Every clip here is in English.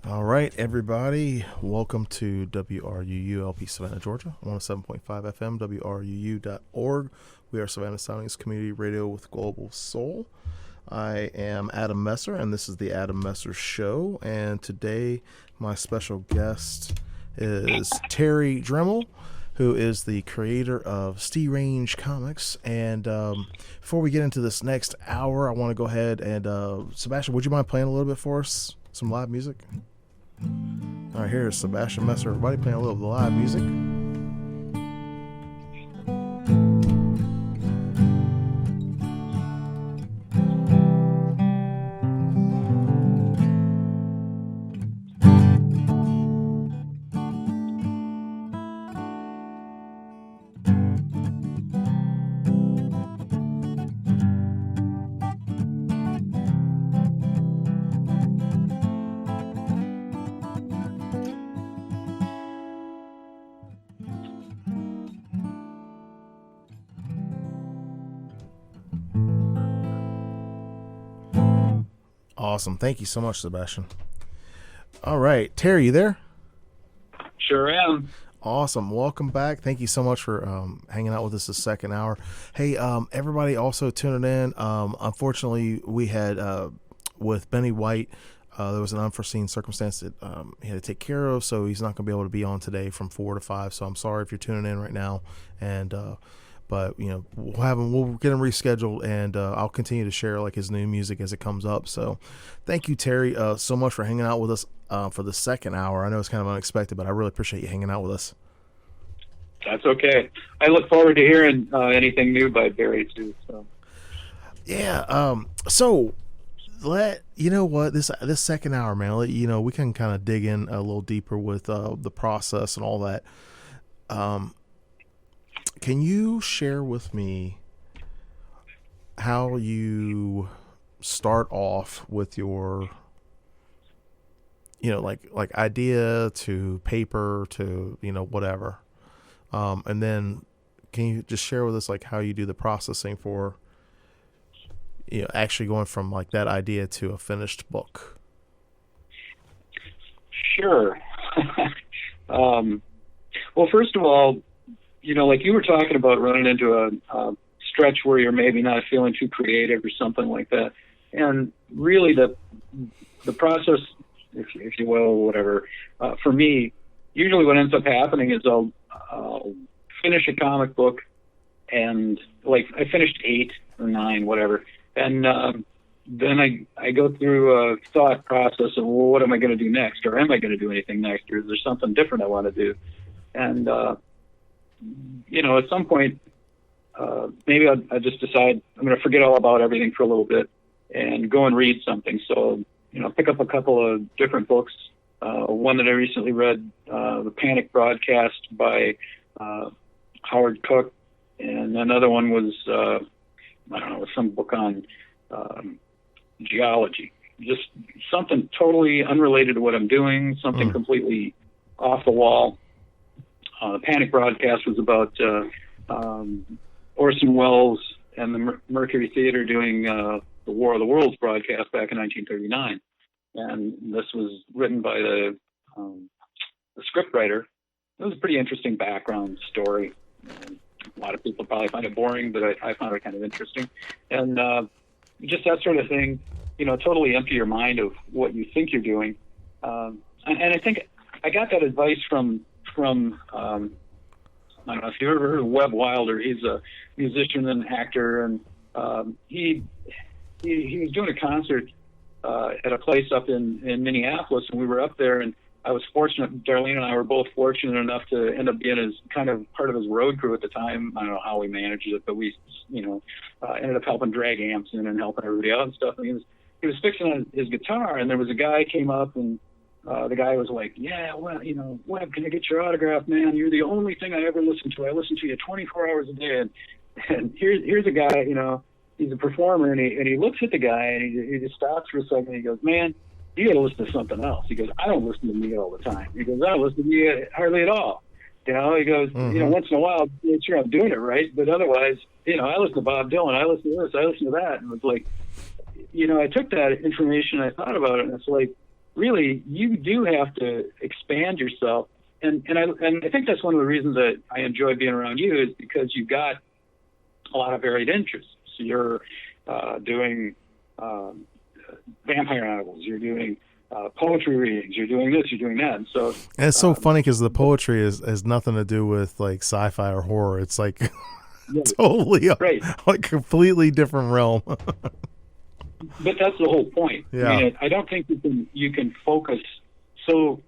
All right, everybody. Welcome to WRUU Savannah, Georgia, 107.5 FM, WRUU.org. We are Savannah Soundings Community Radio with Global Soul. I am Adam Messer, and this is the Adam Messer Show. And today, my special guest is Terry Drehmel, who is the creator of STEERange Comics. And before we get into this next hour, I want to go ahead and, Sebastian, would you mind playing a little bit for us? Some live music? All right, here's Sebastian Messer. Everybody playing a little of the live music. Awesome. Thank you so much, Sebastian. All right. Terry, you there? Sure am. Awesome. Welcome back. Thank you so much for hanging out with us this second hour. Hey, everybody also tuning in. Unfortunately, we had, with Benny White, there was an unforeseen circumstance that he had to take care of, so he's not going to be able to be on today from 4 to 5. So I'm sorry if you're tuning in right now. And but you know, we'll get him rescheduled, and I'll continue to share like his new music as it comes up. So thank you, Terry, so much for hanging out with us for the second hour. I know it's kind of unexpected, but I really appreciate you hanging out with us. That's okay. I look forward to hearing anything new by Barry too. So yeah. So you know what, this second hour, man, we can kind of dig in a little deeper with the process and all that. Can you share with me how you start off with your, like idea to paper to, whatever. And then can you just share with us like how you do the processing for, actually going from like that idea to a finished book? Sure. Well, first of all, like you were talking about running into a stretch where you're maybe not feeling too creative or something like that. And really the process, if you will, whatever, for me, usually what ends up happening is I'll finish a comic book, and like I finished 8 or 9, whatever. And then I go through a thought process of, well, what am I going to do next? Or am I going to do anything next? Or is there something different I want to do? And, at some point, maybe I'll just decide I'm going to forget all about everything for a little bit and go and read something. So, pick up a couple of different books. One that I recently read, The Panic Broadcast by Howard Cook. And another one was, some book on geology. Just something totally unrelated to what I'm doing, something completely off the wall. The Panic Broadcast was about Orson Welles and the Mercury Theater doing the War of the Worlds broadcast back in 1939. And this was written by the scriptwriter. It was a pretty interesting background story. A lot of people probably find it boring, but I found it kind of interesting. And just that sort of thing, totally empty your mind of what you think you're doing. And I think I got that advice from I don't know if you've ever heard of Webb Wilder. He's a musician and actor, and he was doing a concert at a place up in Minneapolis, and we were up there, and I was fortunate. Darlene and I were both fortunate enough to end up being his kind of part of his road crew at the time. I don't know how we managed it, but we ended up helping drag amps in and helping everybody out and stuff. And he was fixing on his guitar, and there was a guy came up, and the guy was like, yeah, well, Webb, can I get your autograph, man? You're the only thing I ever listen to. I listen to you 24 hours a day. And here's a guy, he's a performer, and he looks at the guy, and he just stops for a second, and he goes, man, you got to listen to something else. He goes, I don't listen to me all the time. He goes, I don't listen to me hardly at all. He goes, once in a while, make sure I'm doing it right. But otherwise, I listen to Bob Dylan. I listen to this. I listen to that. And it was like, I took that information, I thought about it, and it's like, really you do have to expand yourself. And I think that's one of the reasons that I enjoy being around you, is because you've got a lot of varied interests. So you're doing vampire novels, you're doing poetry readings, you're doing this, you're doing that. And so and it's so funny because the poetry has nothing to do with like sci-fi or horror. It's like totally like completely different realm. But that's the whole point. Yeah. I mean, I don't think you can focus so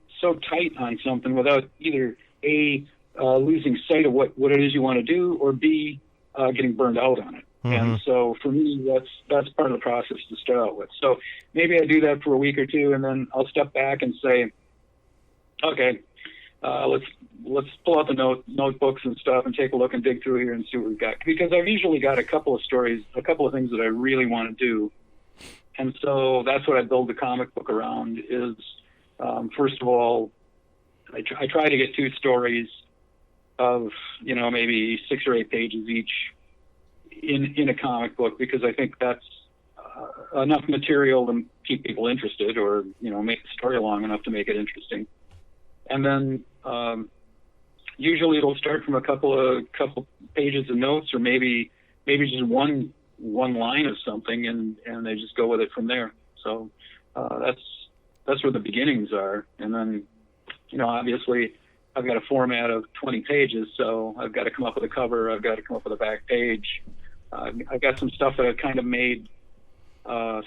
tight on something without either A, losing sight of what it is you want to do, or B, getting burned out on it. Mm-hmm. And so for me, that's part of the process to start out with. So maybe I do that for a week or two, and then I'll step back and say, okay, let's pull out the notebooks and stuff and take a look and dig through here and see what we've got. Because I've usually got a couple of stories, a couple of things that I really want to do. And so that's what I build the comic book around is, first of all, I try to get 2 stories of, maybe 6 or 8 pages each in a comic book, because I think that's enough material to keep people interested, or, make the story long enough to make it interesting. And then usually it'll start from a couple pages of notes, or maybe just one line of something, and they just go with it from there. So that's where the beginnings are. And then, obviously I've got a format of 20 pages, so I've got to come up with a cover, I've got to come up with a back page. I've got some stuff that I've kind of made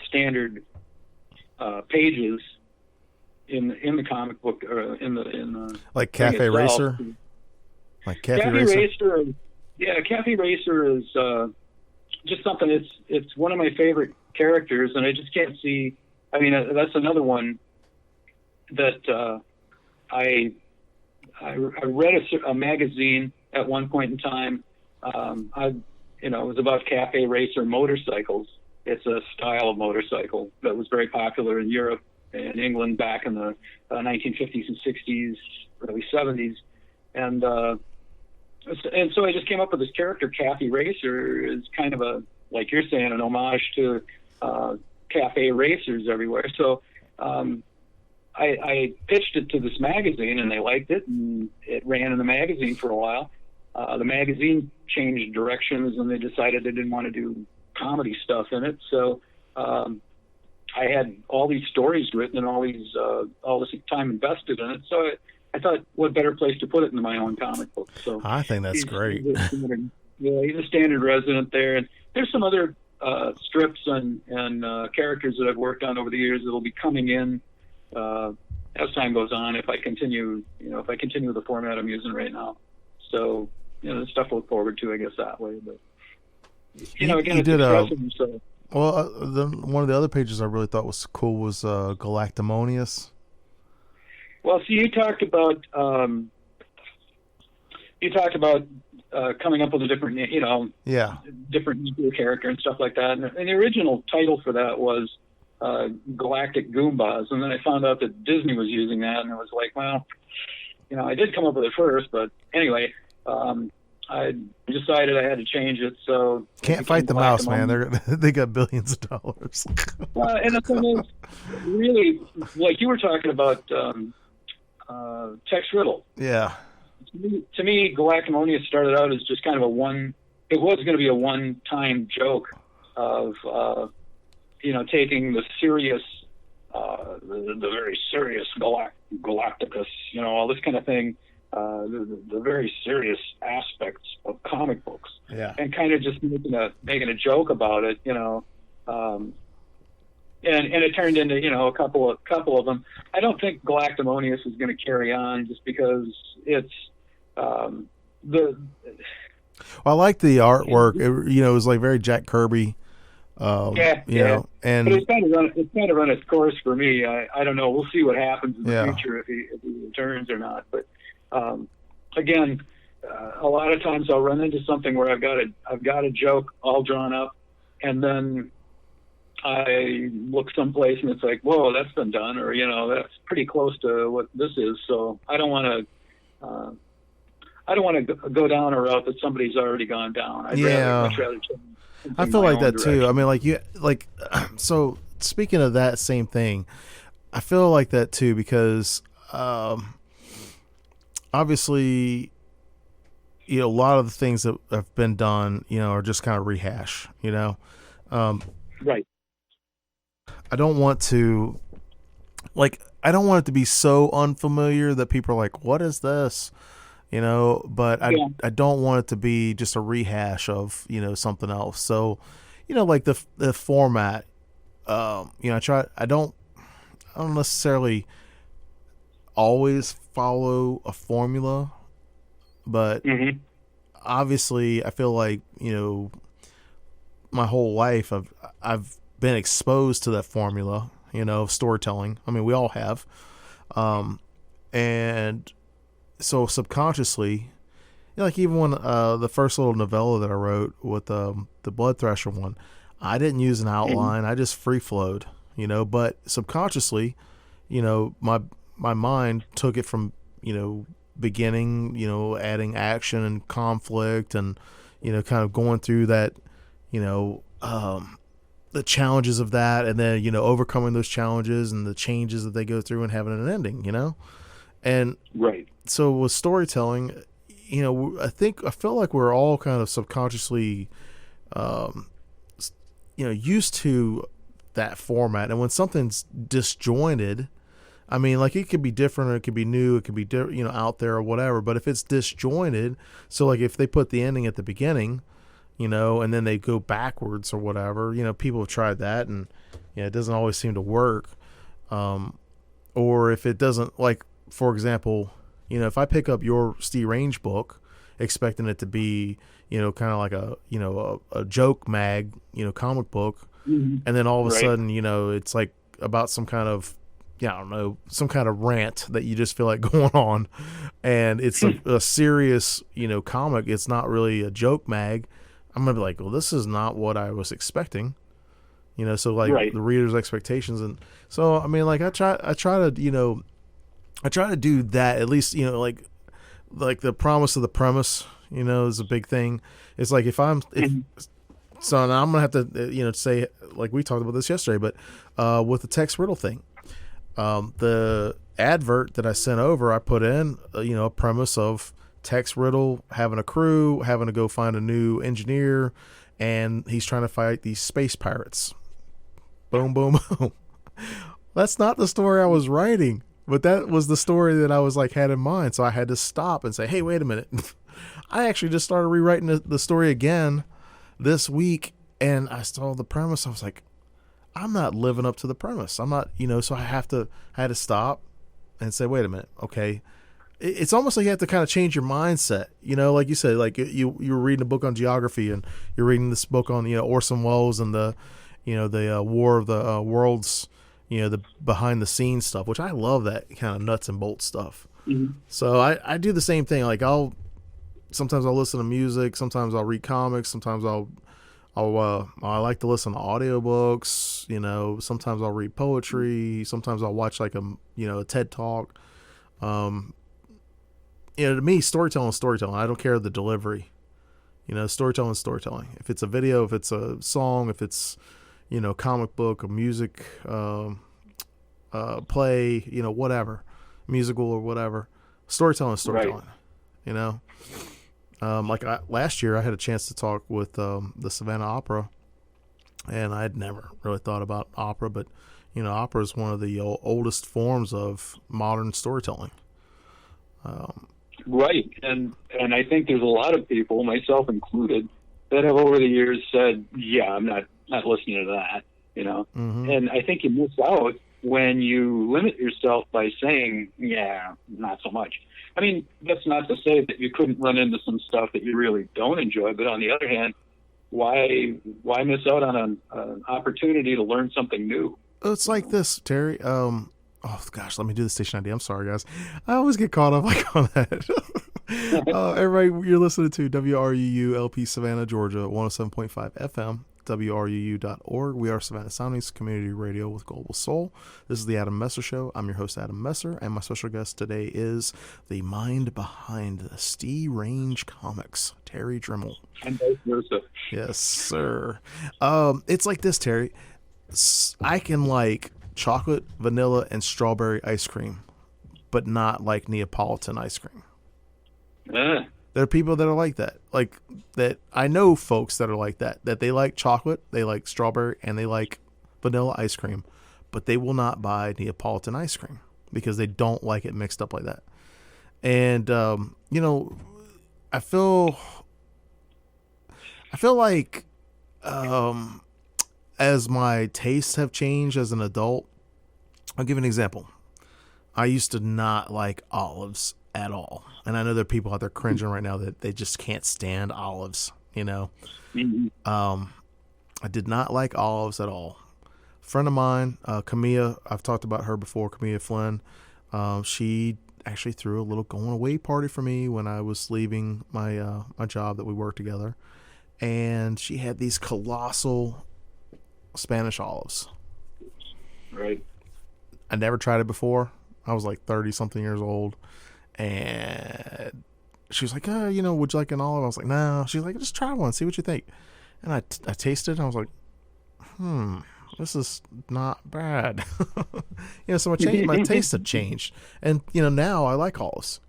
standard pages in the comic book, or in the like Cafe Racer. Like Cafe Racer. Yeah, Cafe Racer is just something. It's one of my favorite characters, and I just can't see. I mean, that's another one that I read a magazine at one point in time. It was about Cafe Racer motorcycles. It's a style of motorcycle that was very popular in Europe and England back in the 1950s and 60s, early 70s, and so I just came up with this character, Cafe Racer, is kind of a, like you're saying, an homage to cafe racers everywhere. So I pitched it to this magazine, and they liked it, and it ran in the magazine for a while. The magazine changed directions, and they decided they didn't want to do comedy stuff in it. So I had all these stories written and all this time invested in it. So I thought, what better place to put it than my own comic book? So I think that's great. He's a standard resident there, and there's some other strips and characters that I've worked on over the years that will be coming in as time goes on, if I continue with the format I'm using right now. So there's stuff to look forward to, I guess, that way. But again, it's expressive. So. Well, one of the other pages I really thought was cool was Galactimonious. Well, see, you talked about coming up with a different, different nuclear character and stuff like that. And the original title for that was Galactic Goombas, and then I found out that Disney was using that, and I was like, well, I did come up with it first, but anyway, I decided I had to change it. So can't fight the mouse, man. They got billions of dollars. And the thing is, really, like you were talking about Tex Riddle. Yeah. To me, Galactimonious started out as just kind of it was going to be a one-time joke of, taking the serious, the very serious Galacticus, all this kind of thing, the very serious aspects of comic books, and kind of just making a joke about it, and it turned into a couple of them. I don't think Galactimonious is going to carry on just because it's I like the artwork. It was like very Jack Kirby. And but it's kind of run its course for me. I don't know. We'll see what happens in the future if he returns or not. But again, a lot of times I'll run into something where I've got a joke all drawn up, and then I look someplace and it's like, whoa, that's been done, or that's pretty close to what this is. So I don't want to go down a route that somebody's already gone down. I'd much rather I feel like that too. I mean, so speaking of that same thing, I feel like that too because obviously, a lot of the things that have been done, are just kind of rehash. Um, Right. I don't want to I don't want it to be so unfamiliar that people are like, "What is this?" But Yeah. I don't want it to be just a rehash of something else. So, like the format. I don't necessarily always follow a formula, but Hmm. obviously I feel like my whole life I've been exposed to that formula, of storytelling. I mean, we all have, um, and so subconsciously, like even when the first little novella that I wrote with the Blood Thrasher one, I didn't use an Hmm. outline. I just free flowed, but subconsciously, my mind took it from beginning, adding action and conflict and kind of going through that, you know the challenges of that, and then overcoming those challenges and the changes that they go through and having an ending, and Right. so with storytelling, I feel like we're all kind of subconsciously um, used to that format, and when something's disjointed, I mean, like it could be different, or it could be new, it could be out there or whatever. But if it's disjointed, so like if they put the ending at the beginning, and then they go backwards or whatever, people have tried that, and it doesn't always seem to work. Um, or if it doesn't, like for example, if I pick up your STEERange book, expecting it to be kind of like a joke mag, comic book, Hmm. and then all of a Right. sudden it's like about some kind of, yeah, I don't know, some kind of rant that you just feel like going on, and it's a serious comic. It's not really a joke mag. I'm gonna be like, well, this is not what I was expecting. So like Right. the reader's expectations, and so I mean, like I try to I try to do that at least. Like the promise of the premise, is a big thing. It's like if Mhm. so now I'm gonna have to say, like we talked about this yesterday, but with the Tex Riddle thing, the advert that I sent over, I put in a premise of Tex Riddle having a crew, having to go find a new engineer, and he's trying to fight these space pirates. Boom, boom, boom. That's not the story I was writing, but that was the story that I was like had in mind. So I had to stop and say, hey, wait a minute. I actually just started rewriting the story again this week, and I saw the premise. I was like, I'm not living up to the premise. I'm not, so I had to stop and say, wait a minute, okay. It's almost like you have to kind of change your mindset, like you said, like you were reading a book on geography, and you're reading this book on Orson Welles and the War of the Worlds, the behind the scenes stuff, which I love, that kind of nuts and bolts stuff. Mhm. So I do the same thing. Like sometimes I'll listen to music, sometimes I'll read comics, sometimes I like to listen to audiobooks, sometimes I'll read poetry, sometimes I'll watch like a TED talk. Um, to me, storytelling is storytelling. I don't care the delivery. Storytelling is storytelling. If it's a video, if it's a song, if it's comic book, a music, play, whatever, musical or whatever, storytelling is Right. storytelling. You know, last year I had a chance to talk with the Savannah Opera, and I had never really thought about opera, but opera is one of the oldest forms of modern storytelling. Um, Right. And I think there's a lot of people, myself included, that have over the years said, "Yeah, I'm not listening to that." You know, mm-hmm. and I think you miss out when you limit yourself by saying, "Yeah, not so much." I mean, that's not to say that you couldn't run into some stuff that you really don't enjoy, but on the other hand, why miss out on an opportunity to learn something new? It's You like this, Terry. Oh gosh, let me do the station ID. I'm sorry, guys. I always get caught up like on that. know? Everybody, you're listening to WRUU LP Savannah, Georgia, 107.5 FM, WRUU.org. We are Savannah Soundings Community Radio with Global Soul. This is the Adam Messer Show. I'm your host, Adam Messer, and my special guest today is the mind behind the STEERange Comics, Terry Drehmel. And vice versa. Yes, sir. It's like this, Terry. I can like chocolate, vanilla, and strawberry ice cream, but not like Neapolitan ice cream. There are people that are like that. Like that, I know folks that are like that. That they like chocolate, they like strawberry, and they like vanilla ice cream, but they will not buy Neapolitan ice cream because they don't like it mixed up like that. And you know, I feel like as my tastes have changed as an adult, I'll give an example. I used to not like olives at all. And I know there are people out there cringing right now that they just can't stand olives, you know. Mm-hmm. I did not like olives at all. A friend of mine, Camilla, I've talked about her before, Camilla Flynn. She actually threw a little going away party for me when I was leaving my my job that we worked together. And she had these colossal Spanish olives. Right. I never tried it before. I was like 30 something years old. And she was like, you know, would you like an olive? I was like, no. She's like, just try one, see what you think. And I tasted it, and I was like, this is not bad. You know, so my taste had changed. And, you know, now I like olives.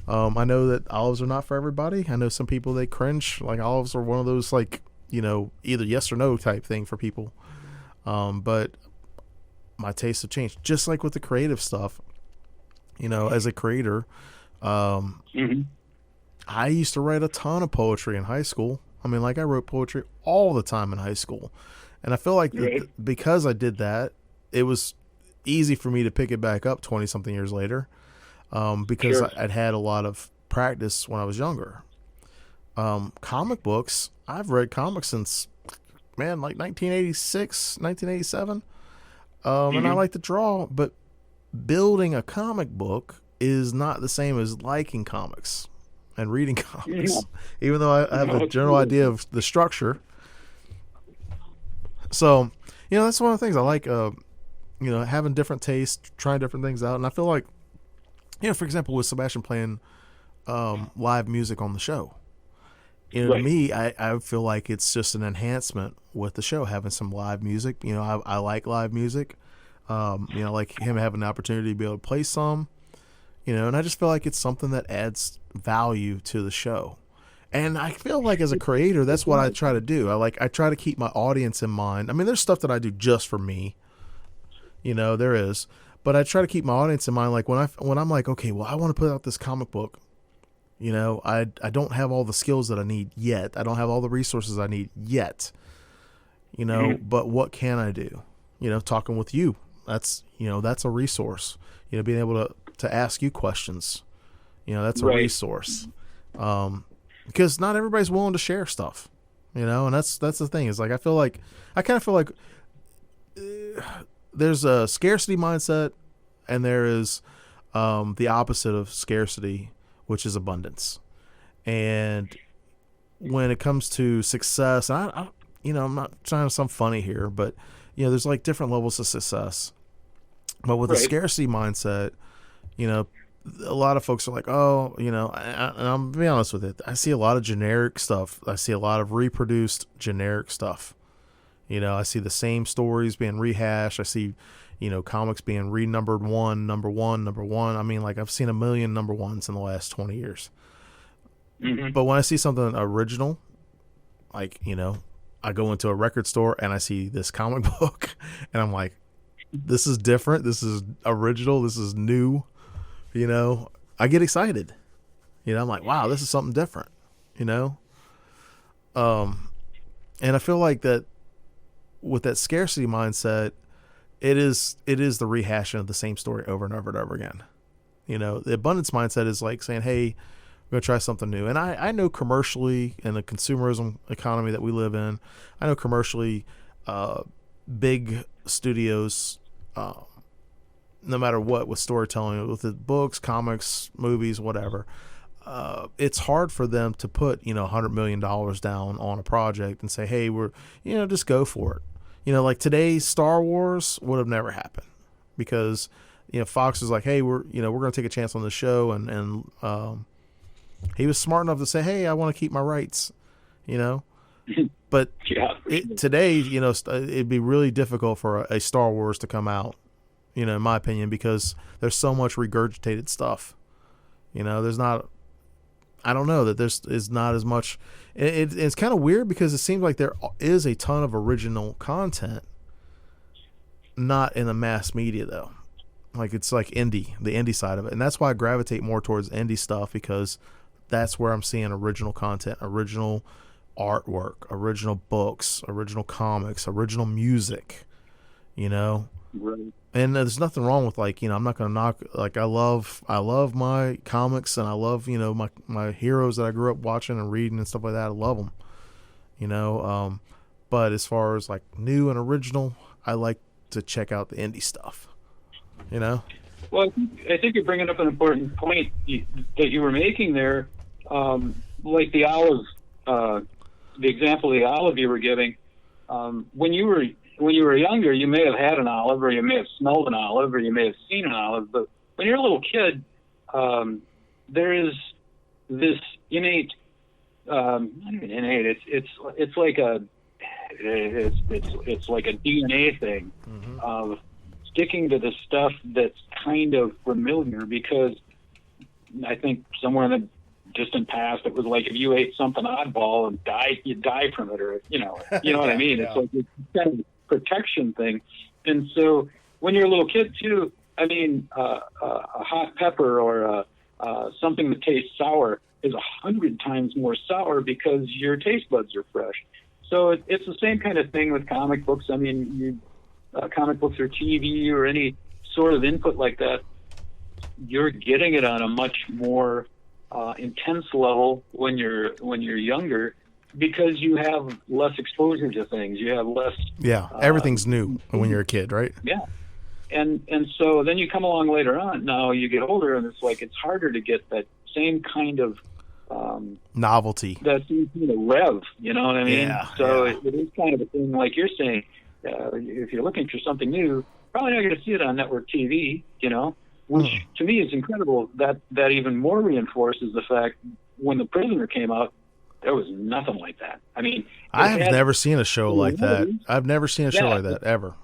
I know that olives are not for everybody. I know some people, they cringe. Like, olives are one of those, like, you know, either yes or no type thing for people. But my tastes have changed. Just like with the creative stuff, you know, as a creator, I used to write a ton of poetry in high school. I mean, like, I wrote poetry all the time in high school. And I feel like because I did that, it was easy for me to pick it back up 20-something years later, because I'd had a lot of practice when I was younger. Comic books, I've read comics since, man, like 1986, 1987. And I like to draw, but building a comic book is not the same as liking comics and reading comics, even though I have a general idea of the structure. So, you know, that's one of the things I like, you know, having different tastes, trying different things out. And I feel like, you know, for example, with Sebastian playing live music on the show, you know, to me, I feel like it's just an enhancement with the show, having some live music. You know, I like live music. You know, like him having the opportunity to be able to play some, you know, and I just feel like it's something that adds value to the show. And I feel like as a creator, that's what I try to do. I try to keep my audience in mind. I mean, there's stuff that I do just for me, you know, there is, but I try to keep my audience in mind. Like when I'm like, okay, well, I want to put out this comic book, you know, I don't have all the skills that I need yet. I don't have all the resources I need yet, you know, but what can I do? You know, talking with you, that's, you know, that's a resource, you know, being able to ask you questions, you know, that's a resource. Because not everybody's willing to share stuff, you know, and that's the thing, is like, I kind of feel like there's a scarcity mindset, and there is the opposite of scarcity, which is abundance. And when it comes to success, and I you know, I'm not trying to sound funny here, but, you know, there's like different levels of success. But with a scarcity mindset, you know, a lot of folks are like, oh, you know, and I'm gonna be honest with it, I see a lot of generic stuff. I see a lot of reproduced generic stuff. You know, I see the same stories being rehashed. I see, you know, comics being renumbered number one. I mean, like, I've seen a million number ones in the last 20 years. But when I see something original, like, you know, I go into a record store and I see this comic book and I'm like, this is different. This is original. This is new. You know, I get excited. You know, I'm like, wow, this is something different, you know? And I feel like that with that scarcity mindset, it is the rehashing of the same story over and over and over again. You know, the abundance mindset is like saying, hey, we're going to try something new. And I know commercially, in the consumerism economy that we live in, I know commercially, big studios, no matter what, with storytelling, with the books, comics, movies, whatever, it's hard for them to put, you know, $100 million down on a project and say, hey, we're, you know, just go for it. You know, like today's Star Wars would have never happened because, you know, Fox is like, hey, we're going to take a chance on the show. And he was smart enough to say, hey, I want to keep my rights, you know, but today, you know, it'd be really difficult for a Star Wars to come out You know, in my opinion, because there's so much regurgitated stuff. You know, there's not. I don't know that is not as much. It's kind of weird because it seems like there is a ton of original content, not in the mass media though. Like it's like the indie side of it, and that's why I gravitate more towards indie stuff, because that's where I'm seeing original content, original artwork, original books, original comics, original music. You know, Right. and there's nothing wrong with, like, you know, I'm not gonna knock, like, I love my comics, and I love, you know, my heroes that I grew up watching and reading and stuff like that. I love them, you know. But as far as like new and original, I like to check out the indie stuff, you know. Well, I think you're bringing up an important point that you were making there, like the olive, the example of the olive you were giving. When you were younger, you may have had an olive, or you may have smelled an olive, or you may have seen an olive. But when you're a little kid, there is this innate, not even innate. It's like it's like a DNA thing of sticking to the stuff that's kind of familiar, because I think somewhere in the distant past it was like if you ate something oddball and you'd die from it, or you know what I mean. It's like it's kind of a protection thing. And so when you're a little kid too, I mean, a hot pepper or something that tastes sour is 100 times more sour because your taste buds are fresh. So it's the same kind of thing with comic books. I mean, comic books or TV or any sort of input like that, you're getting it on a much more intense level when you're younger, because you have less exposure to things. You have less. Yeah, everything's new when you're a kid, right? Yeah, and so then you come along later on. Now you get older, and it's like it's harder to get that same kind of novelty. That same kind of rev. You know what I mean? Yeah. So yeah. it is kind of a thing, like you're saying. If you're looking for something new, probably not going to see it on network TV. You know, which to me is incredible. That even more reinforces the fact when The Prisoner came out, there was nothing like that. I mean, I have never seen a show like that. I've never seen a show like that ever.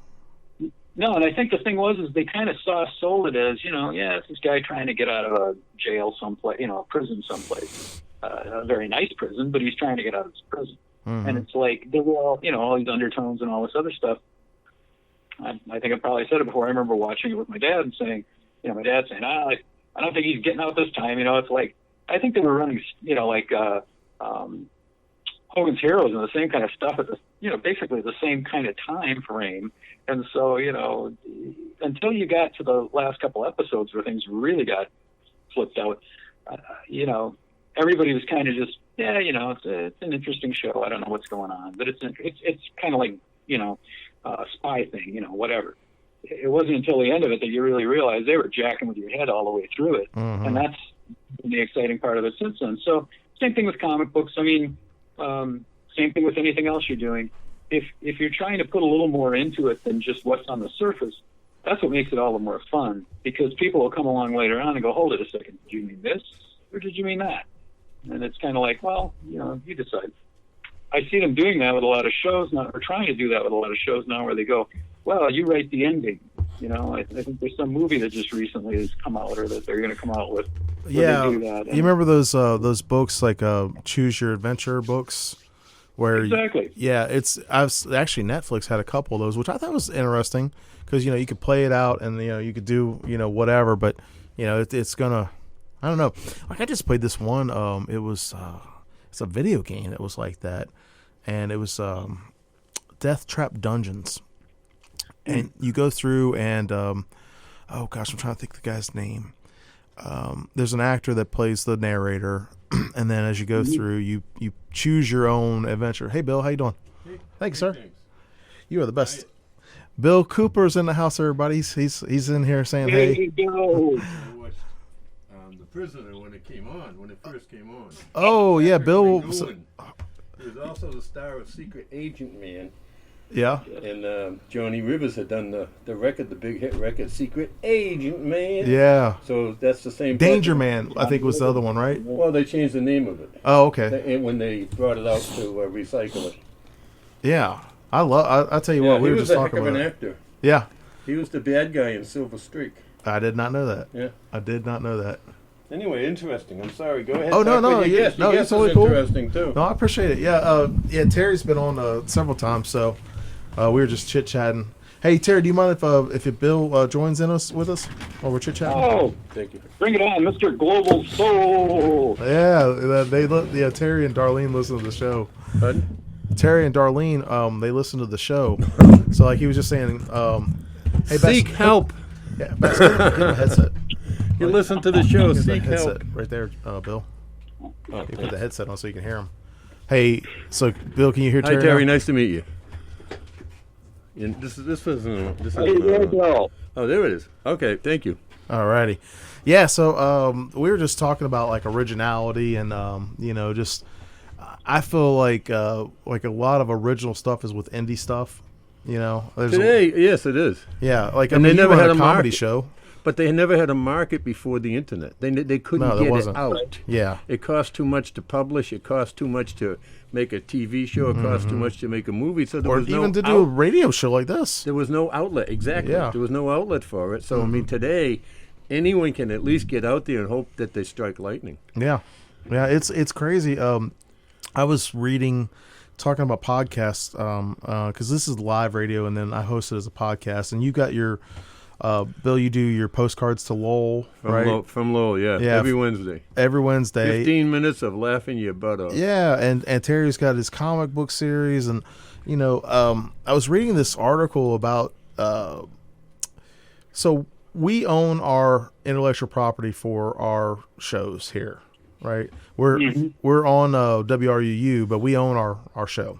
No, and I think the thing was they kind of sold it as, it's this guy trying to get out of a jail someplace, a prison someplace, a very nice prison, but he's trying to get out of his prison. And it's like there were all these undertones and all this other stuff. I think I probably said it before. I remember watching it with my dad and saying, my dad saying, I don't think he's getting out this time. It's like I think they were running, Hogan's Heroes and the same kind of stuff at the, basically the same kind of time frame. And so, until you got to the last couple episodes where things really got flipped out, everybody was kind of just, it's an interesting show. I don't know what's going on, but it's kind of like, a spy thing, whatever. It wasn't until the end of it that you really realized they were jacking with your head all the way through it. And that's the exciting part of it since then. So same thing with comic books. I mean, same thing with anything else you're doing. If you're trying to put a little more into it than just what's on the surface, that's what makes it all the more fun, because people will come along later on and go, hold it a second, did you mean this or did you mean that? And it's kind of like, well, you decide. I see them doing that with a lot of shows now, or trying to do that with a lot of shows now, where they go, well, you write the ending. I think there's some movie that just recently has come out, or that they're going to come out with. Yeah, they do that. You remember those books, like Choose Your Adventure books, where exactly. Actually Netflix had a couple of those, which I thought was interesting, because you could play it out and you could do whatever, but it's gonna, I don't know. Like I just played this one. It's a video game that was like that, and it was Death Trap Dungeons, and you go through and oh gosh, I'm trying to think of the guy's name. There's an actor that plays the narrator, and then as you go through, you choose your own adventure. Hey, Bill, how you doing? Hey, thanks, sir. Thanks. You are the best. Bill Cooper's in the house, everybody. He's in here saying, "Hey." Bill. I watched The Prisoner when it first came on. Oh yeah, Bill. He was also the star of Secret Agent Man. Yeah. And Johnny Rivers had done the record, the big hit record, Secret Agent Man. Yeah. So that's the same. Danger Man, I think, was the other one, right? Well, they changed the name of it. Oh, okay. When they brought it out to recycle it. Yeah. I tell you what, we were just talking about He was a heck of an it. actor. Yeah. He was the bad guy in Silver Streak. I did not know that. Yeah. I did not know that. Anyway, interesting. I'm sorry. Go ahead. Oh, no, no. Yes, No, yes, it's totally cool. Interesting, too. No, I appreciate it. Yeah, yeah. Terry's been on several times, so we were just chit-chatting. Hey, Terry, do you mind if Bill joins in with us while we're chit-chatting? Oh, Thank you. bring it on, Mr. Global Soul. Yeah, Terry and Darlene listen to the show. Pardon? Terry and Darlene, they listen to the show. So, like, he was just saying, hey, Seek help. Yeah, Bess, get him a headset. You listen to the show. Here's the Seek help. headset right there, Bill. Oh, You put thanks. the headset on so you can hear him. Hey, so Bill, can you hear Terry? Hi, Terry. now? Nice to meet you. This isn't. Hey, there you go. Oh, there it is. Okay, thank you. Alrighty. Yeah, so we were just talking about like originality and just I feel like a lot of original stuff is with indie stuff. There's Today, yes, it is. yeah, like And I they mean, never you run had a a comedy market. show. But they never had a market before the internet. They couldn't No, there get wasn't. it out. Yeah, It cost too much to publish. It cost too much to make a TV show. It cost too much to make a movie. So there or was even no to do a radio show like this. There was no outlet. Exactly. Yeah. There was no outlet for it. So I mean, today, anyone can at least get out there and hope that they strike lightning. Yeah, it's crazy. I was talking about podcasts because this is live radio, and then I host it as a podcast. And you got your Bill, you do your postcards to Lowell, right? From Lowell, yeah. Yeah. Every Wednesday. Every Wednesday. 15 minutes of laughing your butt off. Yeah, and Terry's got his comic book series, and I was reading this article about so we own our intellectual property for our shows here, right? We're on WRUU, but we own our show,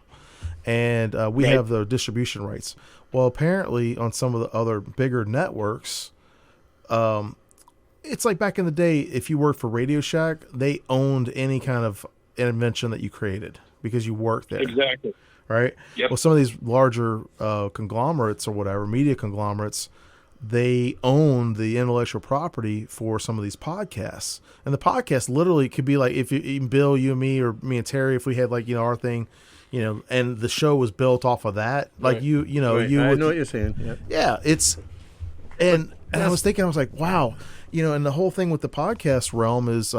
and we have the distribution rights. Well, apparently on some of the other bigger networks, it's like back in the day, if you worked for Radio Shack, they owned any kind of invention that you created because you worked there. Exactly. Right? Yep. Well, some of these larger conglomerates or whatever, media conglomerates, they own the intellectual property for some of these podcasts. And the podcast literally could be like, if you, Bill, you and me, or me and Terry, if we had like, our thing, and the show was built off of that. Like Right. you Right. you I would, know what you're saying. Yeah. yeah, it's, and I was thinking, I was like, wow, and the whole thing with the podcast realm is,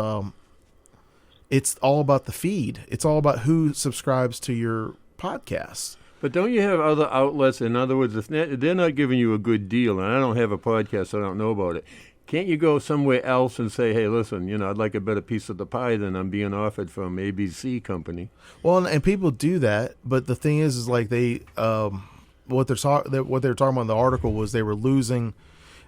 it's all about the feed. It's all about who subscribes to your podcast. But don't you have other outlets? In other words, if they're not giving you a good deal, and I don't have a podcast, so I don't know about it, can't you go somewhere else and say, hey, listen, I'd like a better piece of the pie than I'm being offered from ABC Company? Well, and people do that, but the thing is like they, what they're talking about in the article was they were losing,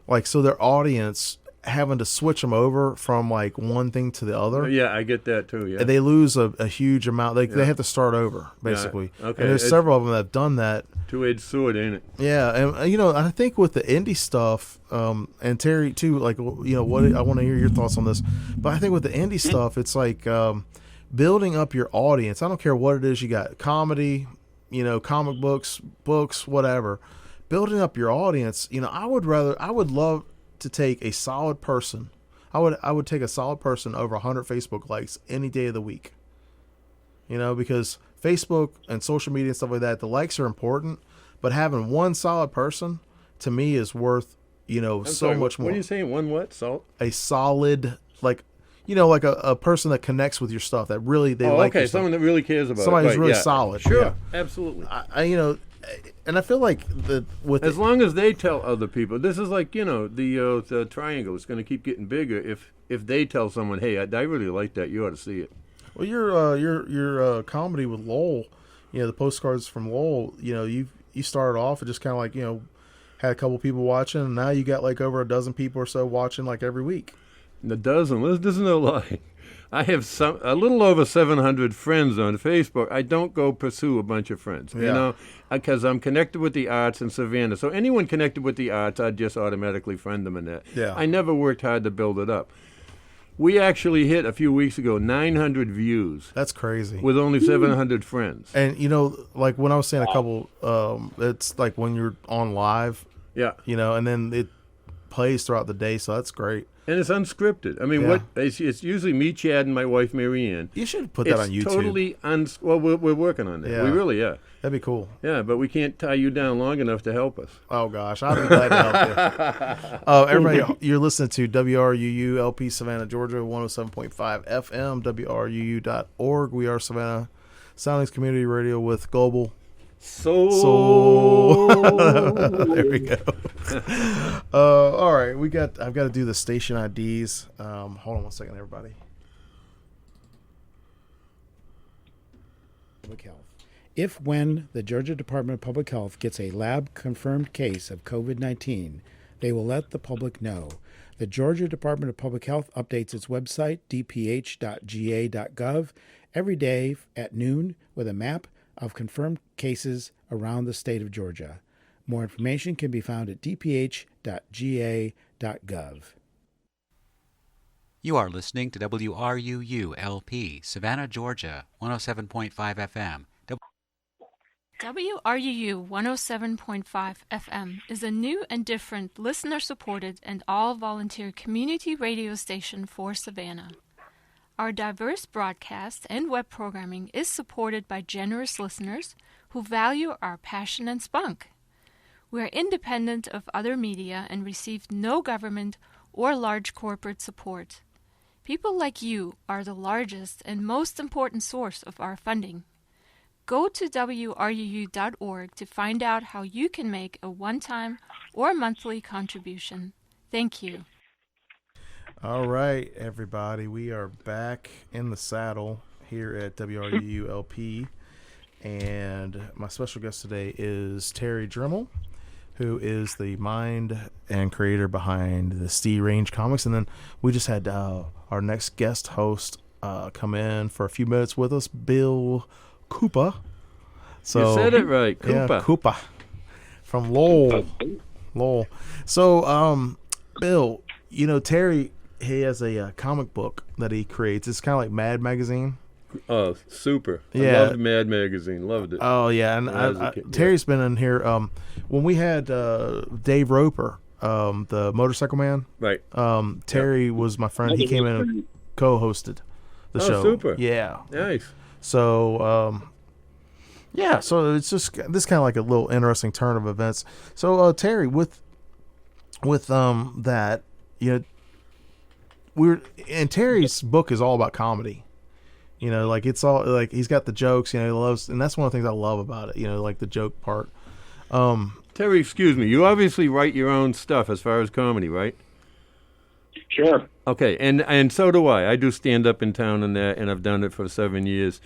like, so their audience having to switch them over from like one thing to the other. Yeah, I get that too. Yeah. And they lose a huge amount. They have to start over basically. Yeah, okay. And there's several of them that have done that. Two-edged sword, ain't it? Yeah, and I think with the indie stuff, and Terry too, like what I want to hear your thoughts on this. But I think with the indie stuff, it's like building up your audience. I don't care what it is you got, comedy, comic books, whatever. Building up your audience. I would love to take a solid person. I would take a solid person over 100 Facebook likes any day of the week. Because Facebook and social media and stuff like that, the likes are important, but having one solid person to me is worth, much more. What are you saying? One what? Salt? A solid, like a person that connects with your stuff, that really they like. Okay, your stuff. someone that really cares about Somebody it. who's Right, really yeah. solid. Sure, Yeah. absolutely. And I feel like As long as they tell other people, this is like the triangle is going to keep getting bigger. If they tell someone, hey, I really like that, you ought to see it. well, your comedy with Lowell, the postcards from Lowell, you started off and just kind of like had a couple people watching, and now you got like over a dozen people or so watching like every week. A dozen. This is no lie. I have a little over 700 friends on Facebook. I don't go pursue a bunch of friends, because I'm connected with the arts in Savannah. So anyone connected with the arts, I'd just automatically friend them in that. Yeah. I never worked hard to build it up. We actually hit a few weeks ago 900 views That's crazy. with only 700 friends. And like when I was saying a couple, it's like when you're on live, Yeah. and then plays throughout the day, so that's great. And it's unscripted. I mean, it's usually me, Chad, and my wife, Marianne. You should put that on YouTube. It's totally well, we're working on that. Yeah. We really are. That'd be cool. Yeah, but we can't tie you down long enough to help us. Oh, gosh. I'll be glad to help you. Everybody, you're listening to WRUU LP Savannah, Georgia, 107.5 FM, WRUU.org. We are Savannah Soundings Community Radio with Global Soul. There we go. All right, I've got to do the station IDs. Hold on one second, everybody. Public Health. If when the Georgia Department of Public Health gets a lab-confirmed case of COVID-19, they will let the public know. The Georgia Department of Public Health updates its website, dph.ga.gov, every day at noon with a map of confirmed cases around the state of Georgia. More information can be found at dph.ga.gov. You are listening to WRUU-LP, Savannah, Georgia, 107.5 FM. WRUU 107.5 FM is a new and different, listener-supported, and all-volunteer community radio station for Savannah. Our diverse broadcast and web programming is supported by generous listeners who value our passion and spunk. We are independent of other media and receive no government or large corporate support. People like you are the largest and most important source of our funding. Go to WRUU.org to find out how you can make a one-time or monthly contribution. Thank you. All right, everybody. We are back in the saddle here at WRUU LP. And my special guest today is Terry Drehmel, who is the mind and creator behind the STEERange Comics. And then we just had our next guest host come in for a few minutes with us, Bill Koopa. So, you said it right, Koopa. Yeah, Koopa from Lowell. So, Bill, Terry, he has a comic book that he creates. It's kind of like Mad Magazine. Oh, super. Yeah. I loved Mad Magazine. Loved it. Oh, yeah. And Terry's been in here. When we had Dave Roper, the Motorcycle Man. Right. Terry was my friend. He came in and co-hosted the show. Oh, super. Yeah. Nice. So, so it's just this kind of like a little interesting turn of events. So, Terry, with that, and Terry's book is all about comedy. Like it's all like he's got the jokes. He loves, and that's one of the things I love about it. Like the joke part. Terry, excuse me. You obviously write your own stuff as far as comedy, right? Sure. Okay, and so do I. I do stand up in town and that, and I've done it for 7 years.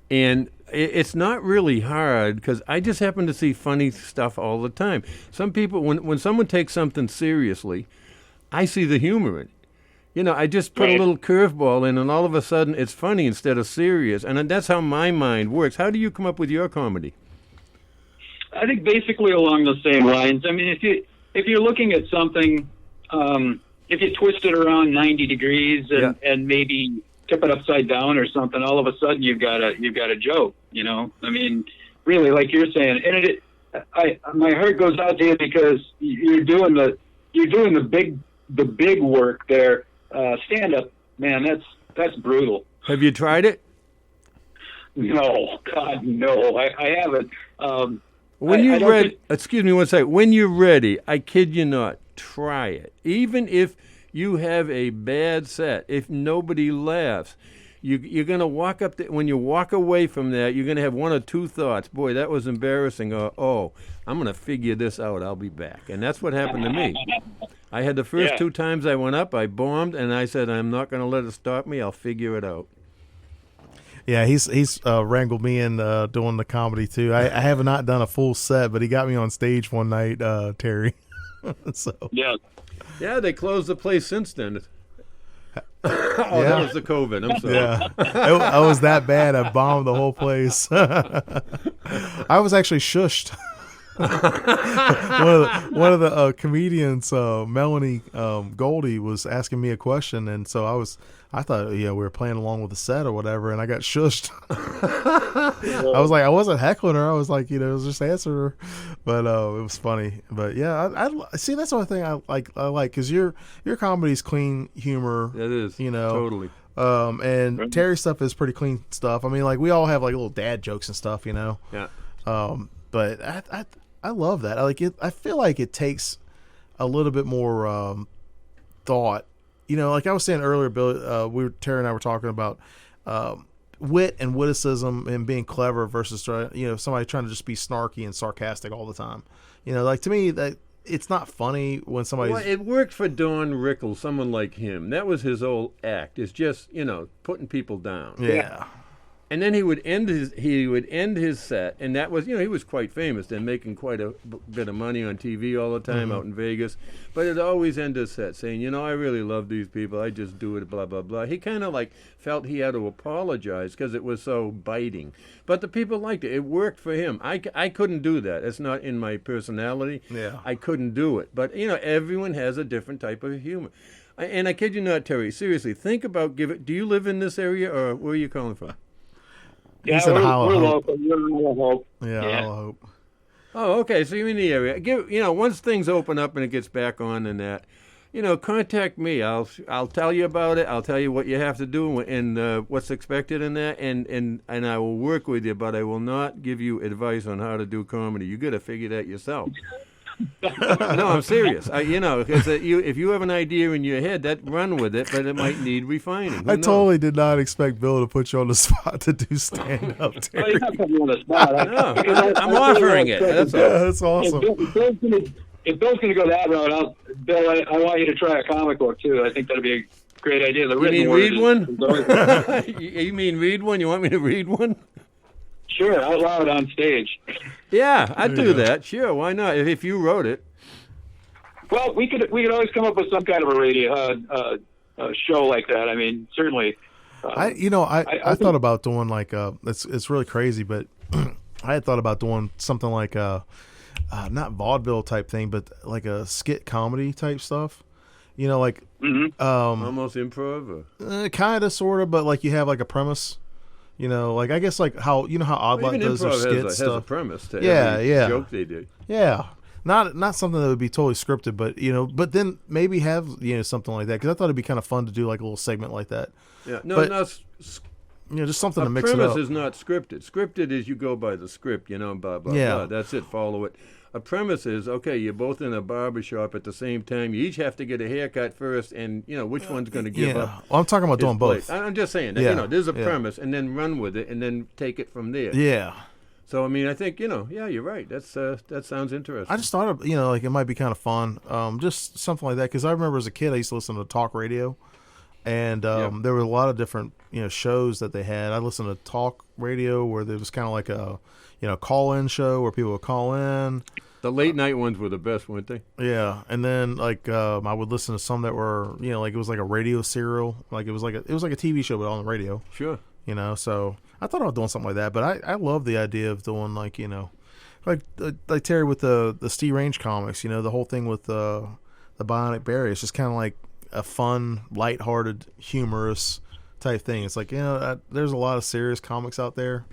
And it's not really hard because I just happen to see funny stuff all the time. Some people, when someone takes something seriously, I see the humor in it. I just put a little curveball in, and all of a sudden it's funny instead of serious. And that's how my mind works. How do you come up with your comedy? I think basically along the same lines. I mean, if you're looking at something, if you twist it around 90 degrees and maybe tip it upside down or something, all of a sudden you've got a joke. I mean, really, like you're saying, and my heart goes out to you because you're doing the big work there. Stand up, man. That's brutal. Have you tried it? No, God, no. I haven't. Excuse me one second. When you're ready, I kid you not, try it. Even if you have a bad set, if nobody laughs, you're going to walk up when you walk away from that, you're going to have one or two thoughts. Boy, that was embarrassing. Or, I'm going to figure this out. I'll be back. And that's what happened to me. I had the first 2 times I went up, I bombed, and I said, I'm not going to let it stop me. I'll figure it out. Yeah, he's wrangled me in doing the comedy too. I have not done a full set, but he got me on stage one night, Terry. Yeah, they closed the place since then. That was the COVID. I'm sorry. Yeah, I was that bad. I bombed the whole place. I was actually shushed. one of the comedians, Melanie Goldie, was asking me a question, and so I thought, we were playing along with the set or whatever, and I got shushed. I was like, I wasn't heckling her. I was like, it was just answering her, but it was funny. But yeah, I see, that's the only thing I like because your comedy's clean humor. It is, totally. And Terry's stuff is pretty clean stuff. I mean, like, we all have like little dad jokes and stuff, Yeah. But I love that. I like it. I feel like it takes a little bit more thought. Like I was saying earlier, Bill, Terry and I were talking about wit and witticism and being clever versus somebody trying to just be snarky and sarcastic all the time. Like, to me, that it's not funny when somebody's... Well, it worked for Don Rickles, someone like him. That was his whole act. It's just, putting people down. Yeah. And then he would end his set, and that was, he was quite famous then, making quite a bit of money on TV all the time out in Vegas. But it always end his set saying, I really love these people. I just do it, blah, blah, blah. He kind of like felt he had to apologize because it was so biting. But the people liked it. It worked for him. I couldn't do that. It's not in my personality. Yeah. I couldn't do it. But, everyone has a different type of humor. And I kid you not, Terry, seriously, think about do you live in this area, or where are you calling from? Yeah, we're local. We're in Isle Hope. Yeah, Isle Hope. Oh, okay. So you're in the area. Once things open up and it gets back on and that, contact me. I'll tell you about it. I'll tell you what you have to do and what's expected in that, and I will work with you. But I will not give you advice on how to do comedy. You got to figure that yourself. No, I'm serious. Because if you have an idea in your head, run with it, but it might need refining. I totally did not expect Bill to put you on the spot to do stand-up, Terry. Well, you have to put me on the spot. No, I'm offering it. That's all. Yeah, that's awesome. If Bill's going to go that route, Bill, I want you to try a comic book, too. I think that'd be a great idea. You mean read one? You mean read one? You want me to read one? Sure, out loud on stage. Yeah, I'd do that. Sure, why not? If you wrote it. Well, we could always come up with some kind of a radio show like that. I mean, certainly. I thought about doing like it's really crazy, but I had thought about doing something like not vaudeville type thing, but like a skit comedy type stuff. Like almost improv, kind of, sort of, but like you have like a premise. Like I guess like how how Odd Lot does their skit stuff. Has a premise to every joke they do. Yeah, not something that would be totally scripted, but but then maybe have something like that, because I thought it'd be kind of fun to do like a little segment like that. Yeah, no, just something to mix it up. A premise is not scripted. Scripted is you go by the script, blah blah blah. That's it. Follow it. A premise is, okay, you're both in a barbershop at the same time. You each have to get a haircut first, and, which one's going to give up. Well, I'm talking about doing both. I'm just saying that, there's a premise, and then run with it, and then take it from there. Yeah. So, I mean, I think, you're right. That sounds interesting. I just thought of, like it might be kind of fun, just something like that, because I remember as a kid I used to listen to talk radio, and there were a lot of different, shows that they had. I listened to talk radio where there was kind of like a, call-in show where people would call in. The late night ones were the best, weren't they? Yeah, and then like I would listen to some that were like it was like a radio serial, like it was like a TV show but on the radio. Sure. So I thought about doing something like that, but I love the idea of doing like like Terry with the STEERange Comics, the whole thing with the Bionic Barrier. It's just kind of like a fun, lighthearted, humorous type thing. It's like there's a lot of serious comics out there.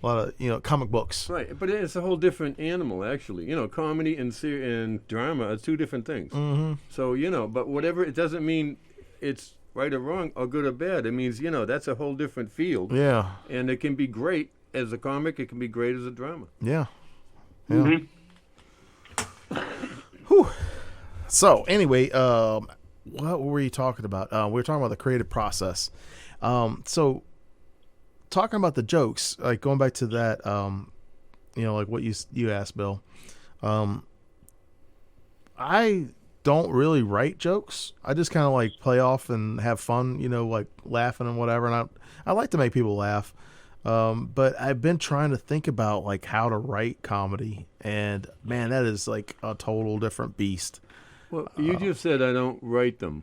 A lot of comic books, right? But it's a whole different animal, actually. Comedy and drama are two different things. Mm-hmm. So but whatever, it doesn't mean it's right or wrong or good or bad. It means that's a whole different field. Yeah, and it can be great as a comic. It can be great as a drama. Yeah. Mm-hmm. Whew. So anyway, what were you talking about? We were talking about the creative process. So. Talking about the jokes, like going back to that, like what you asked, Bill. I don't really write jokes. I just kind of like play off and have fun, like laughing and whatever. And I like to make people laugh. But I've been trying to think about like how to write comedy, and man, that is like a total different beast. Well, you just said I don't write them.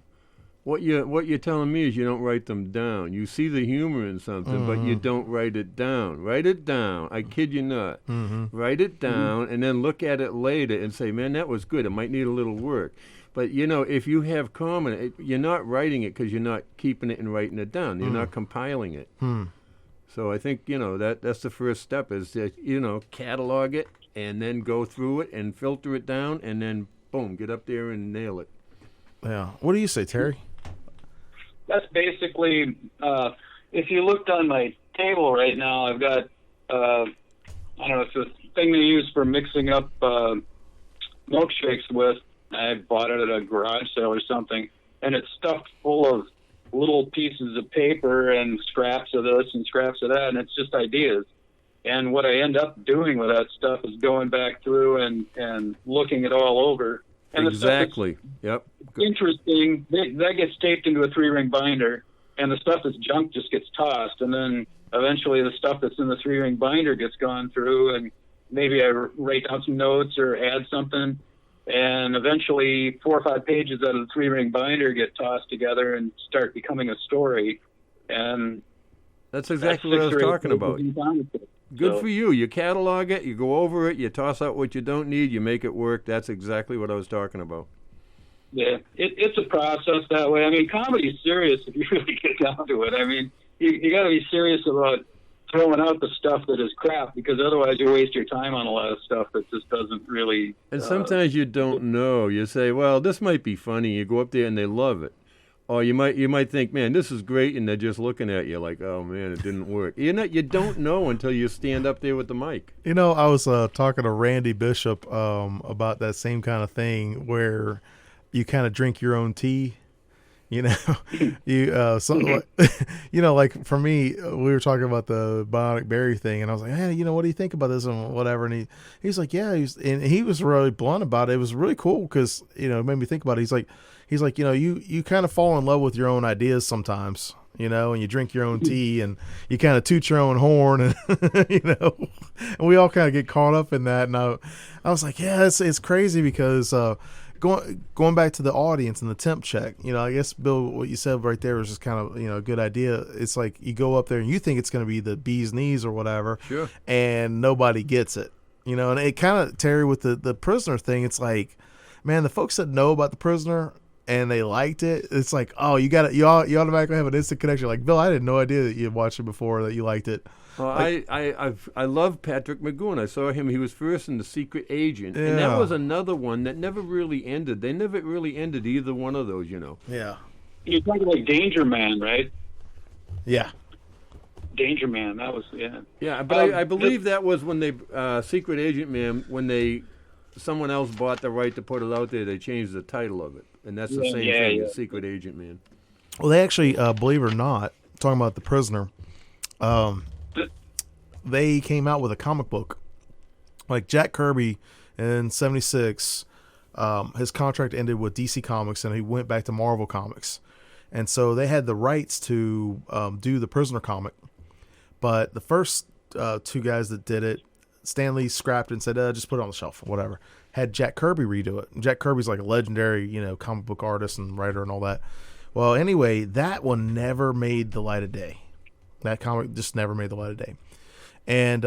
What you're telling me is you don't write them down. You see the humor in something, but you don't write it down. Write it down. I kid you not. Write it down and then look at it later and say, man, that was good. It might need a little work. But, if you have comment, you're not writing it because you're not keeping it and writing it down. You're not compiling it. So I think, that's the first step is that, catalog it and then go through it and filter it down and then, boom, get up there and nail it. Yeah. What do you say, Terry? That's basically, if you looked on my table right now, I've got, I don't know, it's a thing they use for mixing up milkshakes with. I bought it at a garage sale or something, and it's stuffed full of little pieces of paper and scraps of this and scraps of that, and it's just ideas. And what I end up doing with that stuff is going back through and looking it all over. And exactly. Yep. Interesting. That gets taped into a 3-ring binder, and the stuff that's junk just gets tossed. And then eventually the stuff that's in the 3-ring binder gets gone through, and maybe I write down some notes or add something. And eventually 4 or 5 pages out of the 3-ring binder get tossed together and start becoming a story. And that's exactly what I was talking about. Good for you. You catalog it, you go over it, you toss out what you don't need, you make it work. That's exactly what I was talking about. Yeah, it's a process that way. I mean, comedy's serious if you really get down to it. I mean, you got to be serious about throwing out the stuff that is crap, because otherwise you waste your time on a lot of stuff that just doesn't really... And sometimes you don't know. You say, well, this might be funny. You go up there and they love it. Or you might think, man, this is great, and they're just looking at you like, oh man, it didn't work. You don't know until you stand up there with the mic. I was talking to Randy Bishop about that same kind of thing where you kind of drink your own tea. Like for me, we were talking about the bionic berry thing, and I was like, hey, what do you think about this and whatever? And he's like, yeah, and he was really blunt about it. It was really cool because it made me think about it. He's like, you kind of fall in love with your own ideas sometimes, and you drink your own tea and you kind of toot your own horn, and and we all kind of get caught up in that. And I was like, yeah, it's crazy because going back to the audience and the temp check, I guess, Bill, what you said right there was just kind of, a good idea. It's like you go up there and you think it's going to be the bee's knees or whatever, sure, and nobody gets it, and it kind of, Terry, with the prisoner thing, it's like, man, the folks that know about the prisoner and they liked it, it's like, oh, you automatically have an instant connection. Like, Bill, I had no idea that you had watched it before, that you liked it. Well, I love Patrick McGowan. I saw him. He was first in The Secret Agent, yeah. And that was another one that never really ended. They never really ended either one of those, Yeah. You're talking like Danger Man, right? Yeah. Danger Man, that was, yeah. Yeah, but I believe that was when they Secret Agent Man, when someone else bought the right to put it out there, they changed the title of it, and that's the same thing as Secret Agent Man. Well, they actually, believe it or not, talking about the prisoner, they came out with a comic book. Like Jack Kirby in '76, his contract ended with DC Comics, and he went back to Marvel Comics, and so they had the rights to do the prisoner comic. But the first 2 guys that did it, Stan Lee scrapped it and said, just put it on the shelf or whatever. Had Jack Kirby redo it. Jack Kirby's like a legendary, comic book artist and writer and all that. Well, anyway, that one never made the light of day. That comic just never made the light of day. And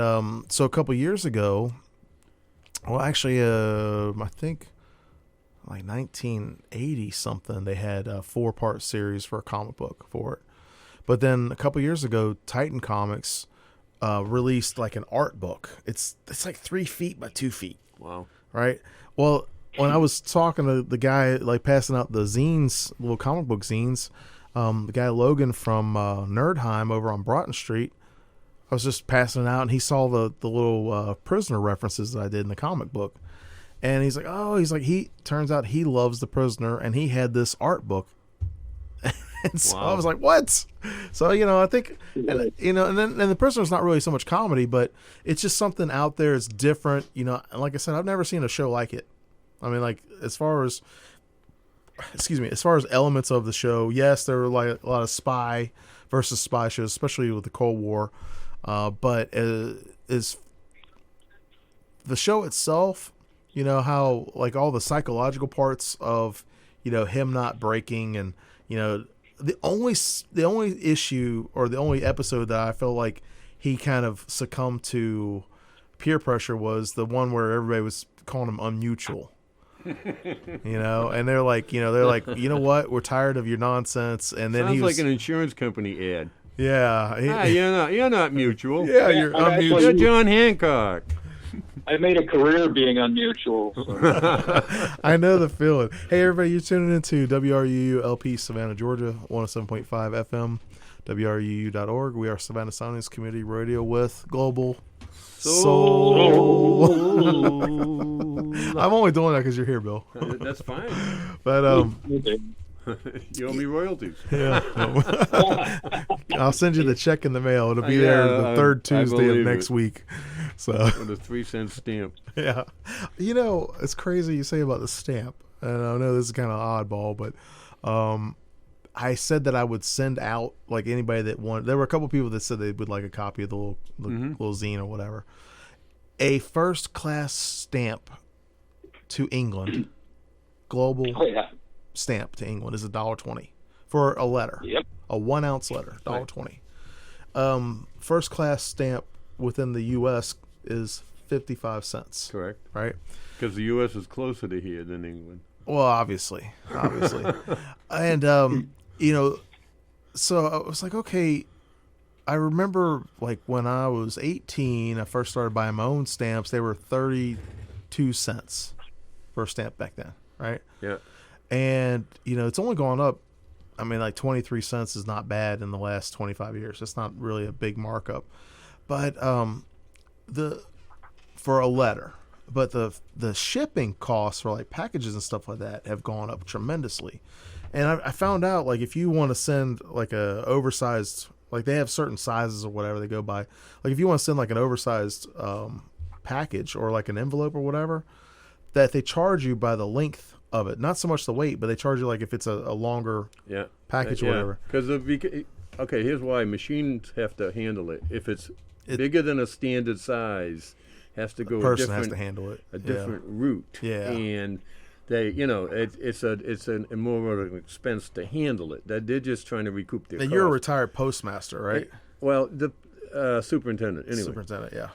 so a couple years ago, well, actually, I think like 1980 something, they had a 4-part series for a comic book for it. But then a couple years ago, Titan Comics released like an art book. It's like 3 feet by 2 feet. Wow. Right. Well, when I was talking to the guy, like passing out the zines, little comic book zines, the guy Logan from Nerdheim over on Broughton Street, I was just passing it out, and he saw the little prisoner references that I did in the comic book. And he's like, he turns out he loves the prisoner, and he had this art book. And so I was like, what? So, I think, and then the prisoner's not really so much comedy, but it's just something out there. It's different. And like I said, I've never seen a show like it. I mean, like, as far as elements of the show, yes, there were like a lot of spy versus spy shows, especially with the Cold War. But is the show itself, how like all the psychological parts of, him not breaking, and the only issue or the only episode that I felt like he kind of succumbed to peer pressure was the one where everybody was calling him unmutual. And they're like, you know what? We're tired of your nonsense. And then Sounds like an insurance company ad. Yeah. You're not mutual. Yeah, you're unmutual. You're John Hancock. I made a career being unmutual. So. I know the feeling. Hey, everybody, you're tuning into WRUU LP Savannah, Georgia, 107.5 FM, WRUU.org. We are Savannah Soundings Community Radio with Global Soul. I'm only doing that because you're here, Bill. That's fine. But you owe me royalties. Yeah. I'll send you the check in the mail. It'll be there the third Tuesday of next week. So with a 3-cent stamp. Yeah. It's crazy you say about the stamp. And I know this is kind of oddball, but I said that I would send out like anybody that wanted. There were a couple people that said they would like a copy of the little zine or whatever. A first class stamp to England, global stamp to England is $1.20 for a letter. Yep. A 1 ounce letter, $1.20. First class stamp within the U.S. is 55 cents. Correct. Right? Because the U.S. is closer to here than England. Well, obviously. And, so I was like, okay, I remember like when I was 18, I first started buying my own stamps. They were 32 cents for a stamp back then, right? Yeah. And, it's only gone up. I mean, like 23 cents is not bad in the last 25 years. It's not really a big markup. But for a letter. But the shipping costs for like packages and stuff like that have gone up tremendously. And I found out like if you want to send like a oversized, like they have certain sizes or whatever they go by. Like if you want to send like an oversized package or like an envelope or whatever, that they charge you by the length of it, not so much the weight, but they charge you like if it's a longer package or whatever. Because here's why machines have to handle it. If it's bigger than a standard size, has to go has to handle it a different route. Yeah, and they, it's a more of an expense to handle it. That they're just trying to recoup their. Now, cost. You're a retired postmaster, right? Well, the superintendent anyway. Superintendent, yeah.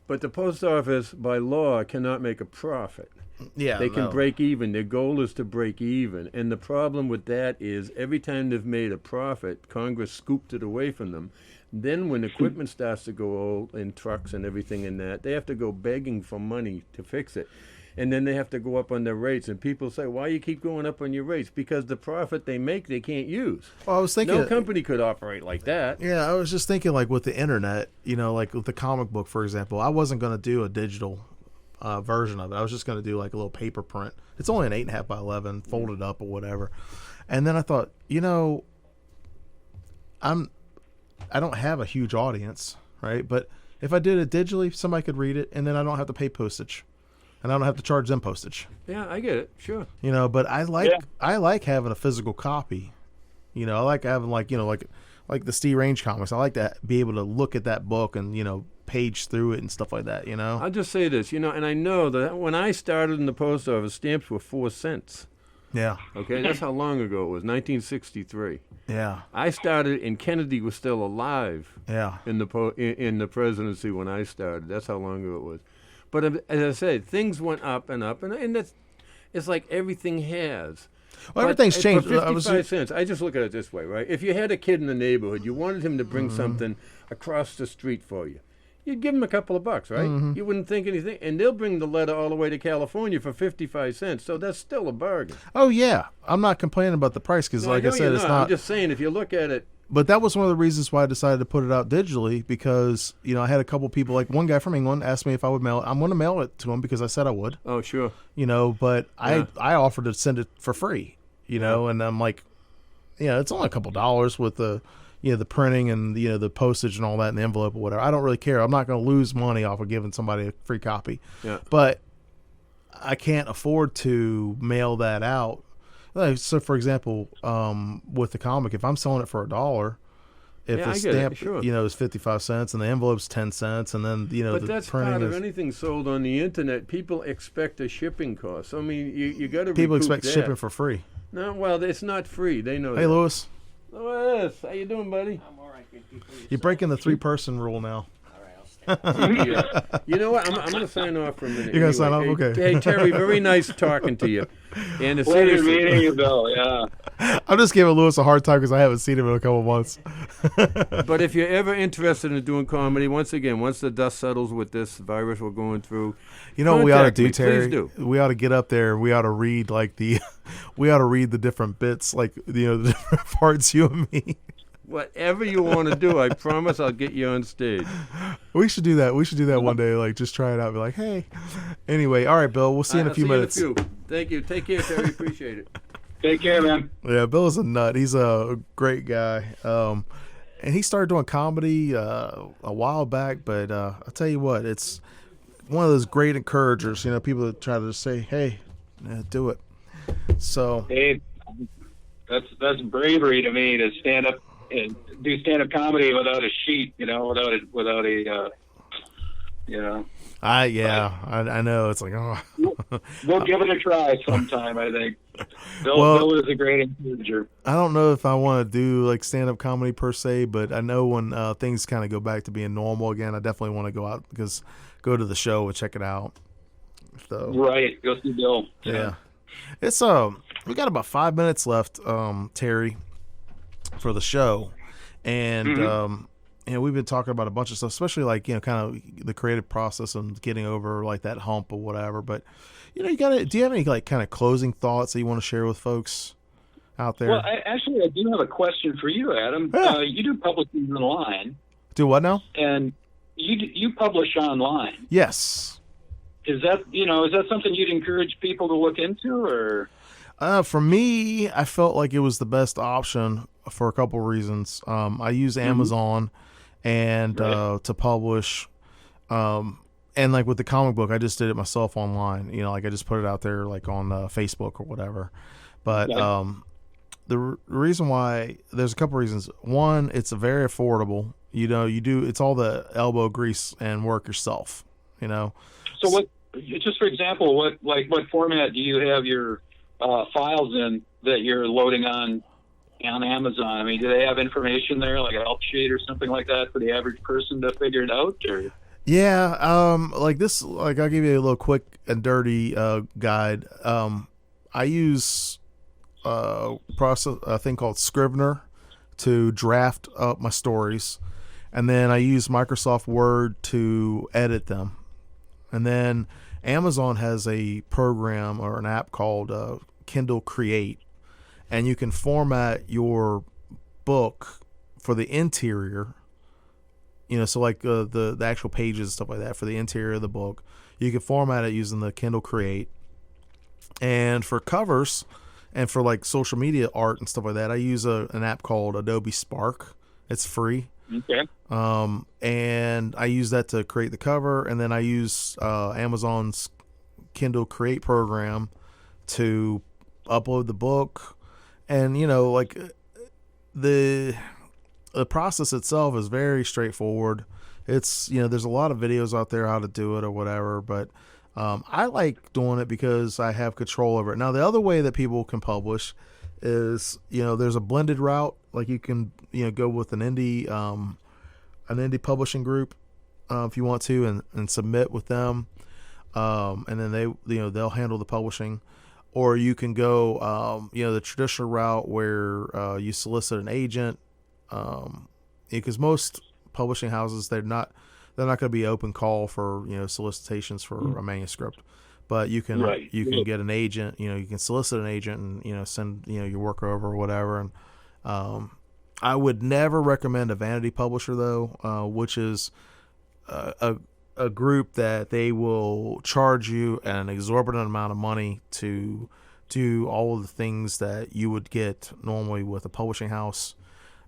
But the post office, by law, cannot make a profit. Yeah, they can break even. Their goal is to break even. And the problem with that is every time they've made a profit, Congress scooped it away from them. Then when equipment starts to go old in trucks and everything in that, they have to go begging for money to fix it. And then they have to go up on their rates. And people say, why you keep going up on your rates? Because the profit they make, they can't use. Well, I was thinking... No company could operate like that. Yeah, I was just thinking like with the internet, like with the comic book, for example, I wasn't going to do a digital version of it. I was just going to do like a little paper print. It's only an 8.5 by 11, folded up or whatever. And then I thought, I don't have a huge audience, right? But if I did it digitally, somebody could read it, and then I don't have to pay postage, and I don't have to charge them postage. Yeah, I get it. Sure. But I like having a physical copy. I like having like the STEERange Comics. I like to be able to look at that book and page through it and stuff like that. I'll just say this, and I know that when I started in the post office, stamps were 4 cents. Yeah. Okay, that's how long ago it was, 1963. Yeah. I started, and Kennedy was still alive. Yeah. In the presidency when I started. That's how long ago it was. But as I said, things went up and up, and it's like everything has. Well, everything's changed. For 55 cents, I just look at it this way, right? If you had a kid in the neighborhood, you wanted him to bring something across the street for you. You'd give them a couple of bucks, right? Mm-hmm. You wouldn't think anything. And they'll bring the letter all the way to California for 55 cents. So that's still a bargain. Oh, yeah. I'm not complaining about the price because, like I said, it's not. I'm just saying, if you look at it. But that was one of the reasons why I decided to put it out digitally because, I had a couple people, like one guy from England asked me if I would mail it. I'm going to mail it to him because I said I would. Oh, sure. But I offered to send it for free, and I'm like, it's only a couple dollars with the the printing and the postage and all that in the envelope or whatever. I don't really care. I'm not going to lose money off of giving somebody a free copy. Yeah. But I can't afford to mail that out. So, for example, with the comic, if I'm selling it for $1, if the stamp is 55 cents and the envelope's 10 cents, and then but the that's printing part of anything sold on the internet. People expect a shipping cost. I mean, you got to. People expect shipping for free. No, well, it's not free. They know Hey, that. Louis. Louis, how you doing, buddy? I'm all right, good people. You're breaking the 3-person rule now. All right, I'll stand. Yeah. You know what? I'm going to sign off for a minute. You're gonna sign off? Hey, Okay. Hey, Terry, very nice talking to you. And Pleasure seriously, meeting you, Bill. Yeah. I'm just giving Louis a hard time because I haven't seen him in a couple months. but if you're ever interested in doing comedy, once the dust settles with this virus we're going through, You know what we ought to contact do, me. Terry? Please do. We ought to get up there. We ought to read we ought to read the different bits, the different parts, you and me. Whatever you want to do, I promise I'll get you on stage. We should do that. We should do that one day. Like, just try it out. Be like, hey. Anyway, all right, Bill. We'll see you in a I'll few see minutes. You in a few. Thank you. Take care, Terry. Appreciate it. Take care, man. Yeah, Bill is a nut. He's a great guy. And he started doing comedy a while back. But I'll tell you what, it's one of those great encouragers. You know, people that try to just say, hey, do it. So. Hey, that's bravery to me to stand up and do stand-up comedy without a sheet, without a I know. It's like, oh. We'll give it a try sometime, I think. Bill is a great encourager. I don't know if I want to do like stand-up comedy per se, but I know when things kind of go back to being normal again, I definitely want to go to the show and check it out. So, right. Go see Bill. Yeah. It's we got about 5 minutes left, Terry, for the show. And we've been talking about a bunch of stuff, especially like, kind of the creative process and getting over like that hump or whatever. But, do you have any like kind of closing thoughts that you want to share with folks out there? Well, I do have a question for you, Adam. Yeah. You do publishing online. Do what now? And you publish online. Yes. Is that something you'd encourage people to look into, or? For me, I felt like it was the best option for a couple reasons. I use Amazon and to publish, and like with the comic book, I just did it myself online. Like I just put it out there like on Facebook or whatever. But the reason why, there's a couple reasons. One, it's very affordable. It's all the elbow grease and work yourself. So what? Just for example, what format do you have your files in that you're loading on Amazon? I mean, do they have information there, like a help sheet or something like that for the average person to figure it out? Or? Yeah, like this, like I'll give you a little quick and dirty guide. I use a thing called Scrivener to draft up my stories, and then I use Microsoft Word to edit them. And then Amazon has a program or an app called Kindle Create, and you can format your book for the interior. So like the actual pages and stuff like that for the interior of the book, you can format it using the Kindle Create. And for covers and for like social media art and stuff like that, I use an app called Adobe Spark. It's free. Okay. And I use that to create the cover, and then I use Amazon's Kindle Create program to upload the book. And like the process itself is very straightforward. It's there's a lot of videos out there how to do it or whatever, but I like doing it because I have control over it. Now the other way that people can publish is there's a blended route. Like you can go with an indie publishing group if you want to, and submit with them, and then they'll handle the publishing. Or you can go the traditional route where you solicit an agent, because most publishing houses they're not going to be open call for solicitations for a manuscript. But you can get an agent, you can solicit an agent and, send, your work over or whatever. And I would never recommend a vanity publisher though, which is a group that they will charge you an exorbitant amount of money to do all of the things that you would get normally with a publishing house.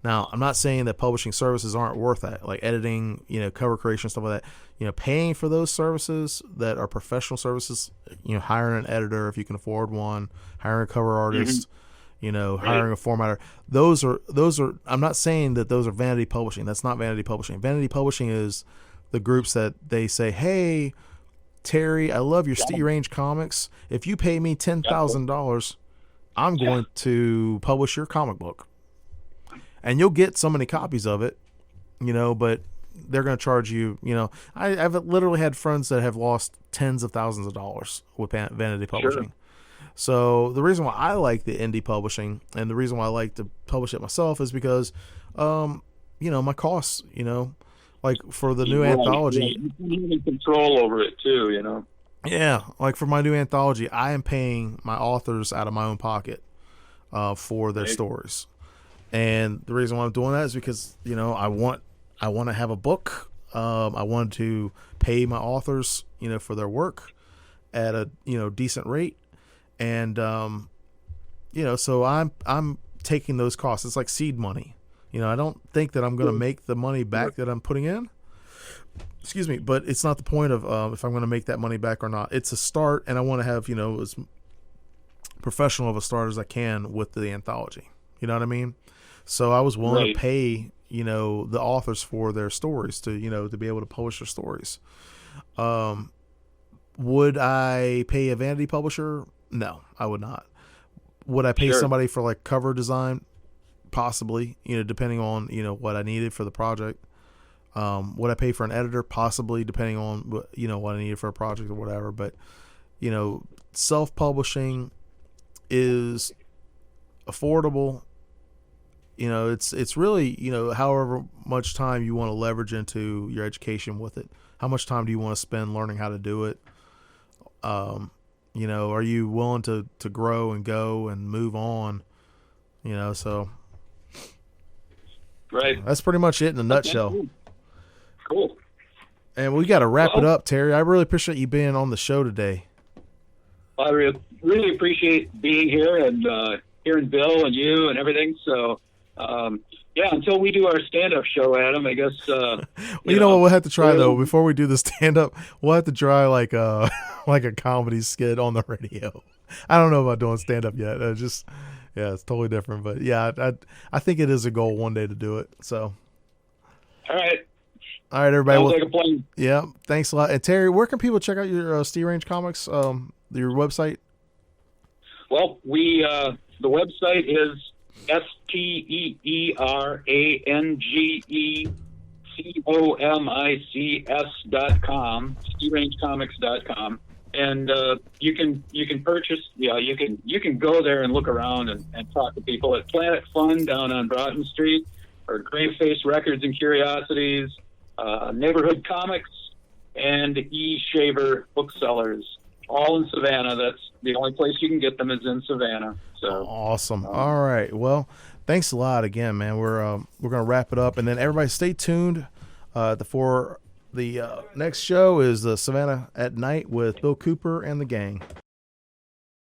Now, I'm not saying that publishing services aren't worth that, like editing, cover creation, stuff like that. Paying for those services that are professional services, hiring an editor if you can afford one, hiring a cover artist, hiring a formatter. Those are. I'm not saying that those are vanity publishing. That's not vanity publishing. Vanity publishing is the groups that they say, hey, Terry, I love your STEERange Comics. If you pay me $10,000, I'm going to publish your comic book. And you'll get so many copies of it, but they're going to charge you, I've literally had friends that have lost tens of thousands of dollars with vanity publishing. Sure. So the reason why I like the indie publishing and the reason why I like to publish it myself is because, my costs, like for the new anthology. You have control over it too, Yeah, like for my new anthology, I am paying my authors out of my own pocket for their stories. And the reason why I'm doing that is because, I want to have a book. I want to pay my authors, for their work at a, decent rate. And, so I'm taking those costs. It's like seed money. I don't think that I'm going to make the money back that I'm putting in. Excuse me, but it's not the point of if I'm going to make that money back or not. It's a start, and I want to have, as professional of a start as I can with the anthology. You know what I mean? So I was willing to pay, the authors for their stories to be able to publish their stories. Would I pay a vanity publisher? No, I would not. Would I pay somebody for like cover design? Possibly, depending on, what I needed for the project. Would I pay for an editor? Possibly, depending on, what I needed for a project or whatever. But, self-publishing is affordable. It's really, however much time you want to leverage into your education with it. How much time do you want to spend learning how to do it? Are you willing to grow and go and move on? So. Right. That's pretty much it in a nutshell. Cool. And we got to wrap it up, Terry. I really appreciate you being on the show today. I really appreciate being here and hearing Bill and you and everything. So, until we do our stand-up show, Adam, I guess. Well, you know what we'll have to try though before we do the stand-up. We'll have to try like a comedy skit on the radio. I don't know about doing stand-up yet. Yeah, it's totally different, but yeah, I think it is a goal one day to do it. So, all right, everybody. Sounds like a plan. Yeah, thanks a lot. And Terry, where can people check out your STEERange Comics? Your website? Well, the website is STEErangecomics.com, STEErangecomics.com. And you can purchase. You can go there and look around and talk to people at Planet Fun down on Broughton Street, or Graveface Records and Curiosities, Neighborhood Comics, and E-Shaver Booksellers, all in Savannah. That's the only place you can get them is in Savannah. So awesome. All right. Well, thanks a lot again, man. We're gonna wrap it up, and then everybody stay tuned. For the next show is the Savannah at Night with Bill Cooper and the gang.